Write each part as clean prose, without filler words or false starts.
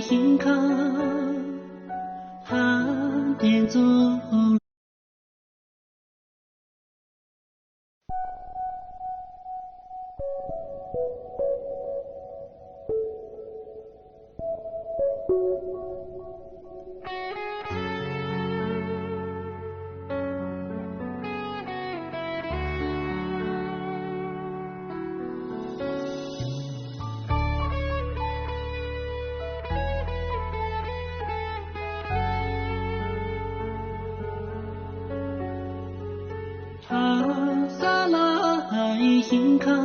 心坎，寒点走。萨拉心坎，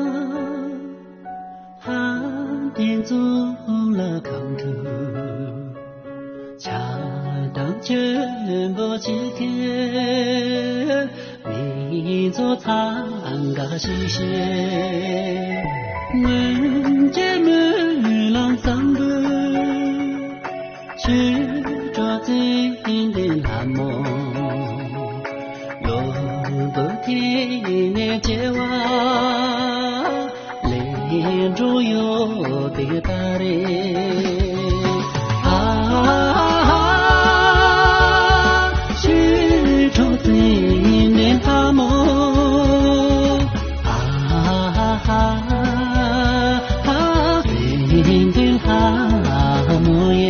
寒点走了康头，恰当全部几天，你做参加西些，我姐妹郎三个，去着最的蓝梦。不听你接话，连着有的大人去着最的他梦听听他梦耶。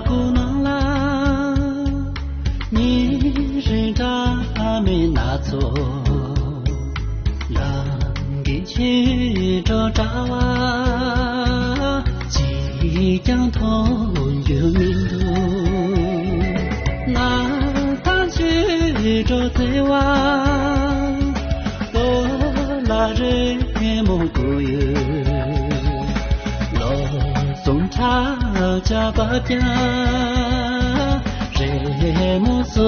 姑娘啦，你是咱们那错，让给去着扎哇，即将同有民族，那他去着最哇，我拉人蒙古哟。送茶家把家，人木苏